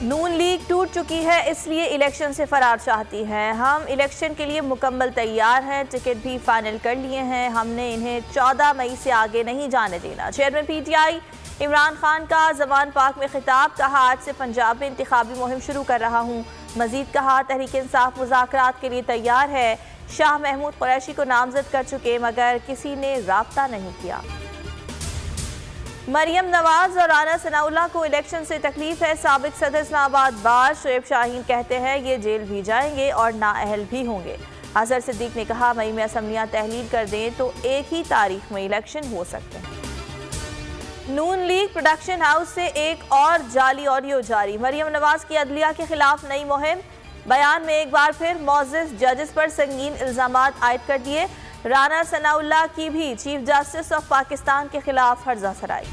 نون league ٹوٹ چکی ہے، اس لیے الیکشن سے فرار چاہتی ہے۔ ہم الیکشن کے لیے مکمل تیار ہیں، ٹکٹ بھی فائنل کر لیے ہیں، ہم نے انہیں 14 مئی سے آگے نہیں جانے دینا۔ Chairman P T I Imran Khan کا زمان پاک میں خطاب، کہا آج سے پنجاب میں انتخابی مہم شروع کر رہا ہوں۔ مزید کہا تحریک انصاف مذاکرات کے لیے تیار ہے۔ شاہ محمود قریشی کو نامزد کر چکے مگر کسی نے رابطہ نہیں کیا۔ مریم نواز اور رانا ثناء اللہ کو الیکشن سے تکلیف ہے، سابق صدر اسلام آباد بار شعیب شاہین کہتے ہیں یہ جیل بھی جائیں گے اور نااہل بھی ہوں گے۔ اظہر صدیق نے کہا مئی میں اسمبلیاں تحلیل کر دیں تو ایک ہی تاریخ میں الیکشن ہو سکتے ہیں۔ نون لیگ پروڈکشن ہاؤس سے ایک اور جعلی آڈیو جاری، مریم نواز کی عدلیہ کے خلاف نئی مہم، بیان میں ایک بار پھر معزز ججز پر سنگین الزامات عائد کر دیے۔ رانا ثناء اللہ کی بھی چیف جسٹس آف پاکستان کے خلاف ہرزہ سرائی۔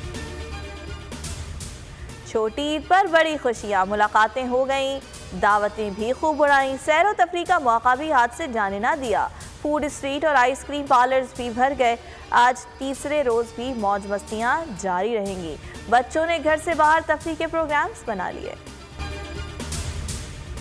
چھوٹی عید پر بڑی خوشیاں، ملاقاتیں ہو گئیں، دعوتیں بھی خوب اڑائیں، سیر و تفریح کا موقع بھی ہاتھ سے جانے نہ دیا۔ فوڈ اسٹریٹ اور آئس کریم پارلرز بھی بھر گئے۔ آج تیسرے روز بھی موج مستیاں جاری رہیں گی، بچوں نے گھر سے باہر تفریح کے پروگرامز بنا لیے۔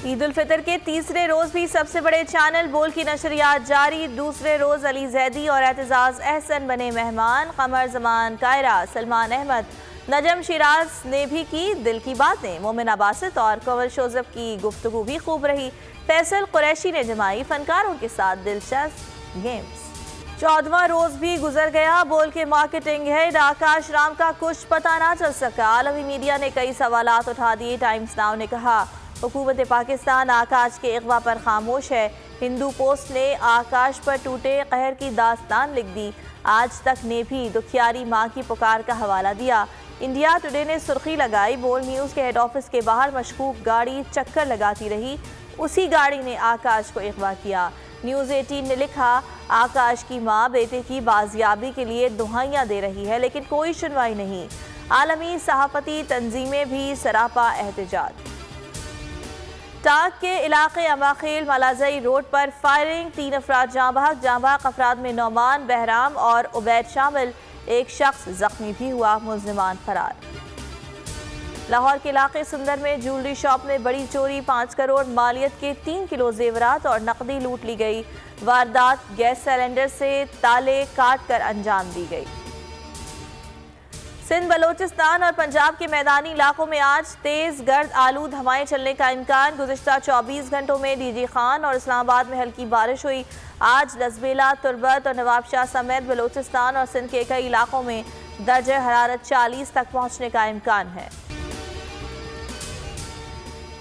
عید الفطر کے تیسرے روز بھی سب سے بڑے چینل بول کی نشریات جاری، دوسرے روز علی زیدی اور اعتزاز احسن بنے مہمان، قمر زمان کائرہ، سلمان احمد، نجم شیراز نے بھی کی دل کی باتیں، مومنہ باسط اور کنول شوذب کی گفتگو بھی خوب رہی۔ فیصل قریشی نے جمائی فنکاروں کے ساتھ دلچسپ گیمز۔ 14واں روز بھی گزر گیا، بول کے مارکیٹنگ ہیڈ آکاش رام کا کچھ پتہ نہ چل سکا، عالمی میڈیا نے کئی سوالات اٹھا دیے۔ ٹائمز ناؤ نے کہا حکومت پاکستان آکاش کے اغوا پر خاموش ہے۔ ہندو پوسٹ نے آکاش پر ٹوٹے قہر کی داستان لکھ دی، آج تک نے بھی دکھیاری ماں کی پکار کا حوالہ دیا۔ انڈیا ٹوڈے نے سرخی لگائی، بول نیوز کے ہیڈ آفس کے باہر مشکوک گاڑی چکر لگاتی رہی، اسی گاڑی نے آکاش کو اغوا کیا۔ نیوز 18 نے لکھا آکاش کی ماں بیٹے کی بازیابی کے لیے دہائیاں دے رہی ہے لیکن کوئی سنوائی نہیں، عالمی صحافتی تنظیمیں بھی سراپا احتجاج۔ ٹانک کے علاقے اماخیل ملازئی روڈ پر فائرنگ، 3 افراد جاں بحق افراد میں نعمان، بہرام اور عبید شامل، ایک شخص زخمی بھی ہوا، ملزمان فرار۔ لاہور کے علاقے سندر میں جولری شاپ میں بڑی چوری، 5 کروڑ مالیت کے 3 کلو زیورات اور نقدی لوٹ لی گئی۔ واردات گیس سلنڈر سے تالے کاٹ کر انجام دی گئی۔ سندھ، بلوچستان اور پنجاب کے میدانی علاقوں میں آج تیز گرد آلود ہوائیں چلنے کا امکان، گزشتہ 24 گھنٹوں میں ڈی جی خان اور اسلام آباد میں ہلکی بارش ہوئی۔ آج لسبیلا، تربت اور نواب شاہ سمیت بلوچستان اور سندھ کے کئی علاقوں میں درجہ حرارت 40 تک پہنچنے کا امکان ہے۔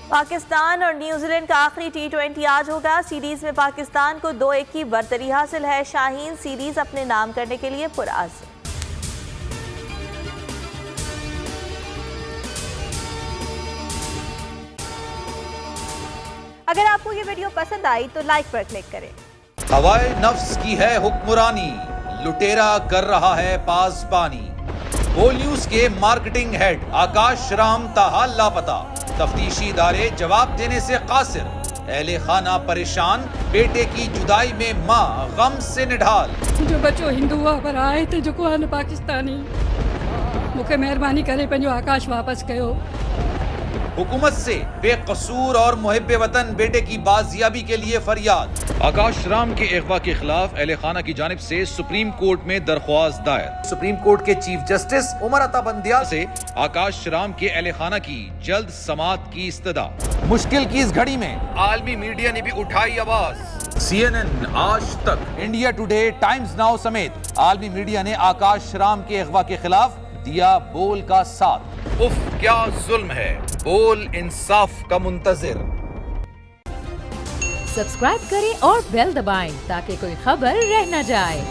پاکستان اور نیوزی لینڈ کا آخری T20 آج ہوگا، سیریز میں پاکستان کو 2-1 کی برتری حاصل ہے، شاہین سیریز اپنے نام کرنے کے لیے پرعزم۔ اگر آپ کو یہ ویڈیو پسند آئی تو لائک پر کلک کریں۔ ہوائے نفس کی ہے حکمرانی، لٹیرا کر رہا ہے پاسبانی۔ بول نیوز کے مارکیٹنگ ہیڈ آکاش رام تاحال لاپتہ، تفتیشی ادارے جواب دینے سے قاصر، اہل خانہ پریشان، بیٹے کی جدائی میں ماں غم سے نڈھال۔ جو بچو ہندو ہوا پر آئے تھے جو کو پاکستانی، مکھے مہربانی کرے پنجو آکاش واپس کیو۔ حکومت سے بے قصور اور محب وطن بیٹے کی بازیابی کے لیے فریاد۔ آکاش رام کے اغوا کے خلاف اہل خانہ کی جانب سے سپریم کورٹ میں درخواست دائر۔ سپریم کورٹ کے چیف جسٹس عمر عطا بندیال سے آکاش رام کے اہل خانہ کی جلد سماعت کی استدعا۔ مشکل کی اس گھڑی میں عالمی میڈیا نے بھی اٹھائی آواز۔ CNN، آج تک، انڈیا ٹوڈے، ٹائمز ناؤ سمیت عالمی میڈیا نے آکاش رام کے اغوا کے خلاف دیا بول کا ساتھ۔ اف کیا ظلم ہے، بول انصاف کا منتظر۔ سبسکرائب کریں اور بیل دبائیں تاکہ کوئی خبر رہ نہ جائے۔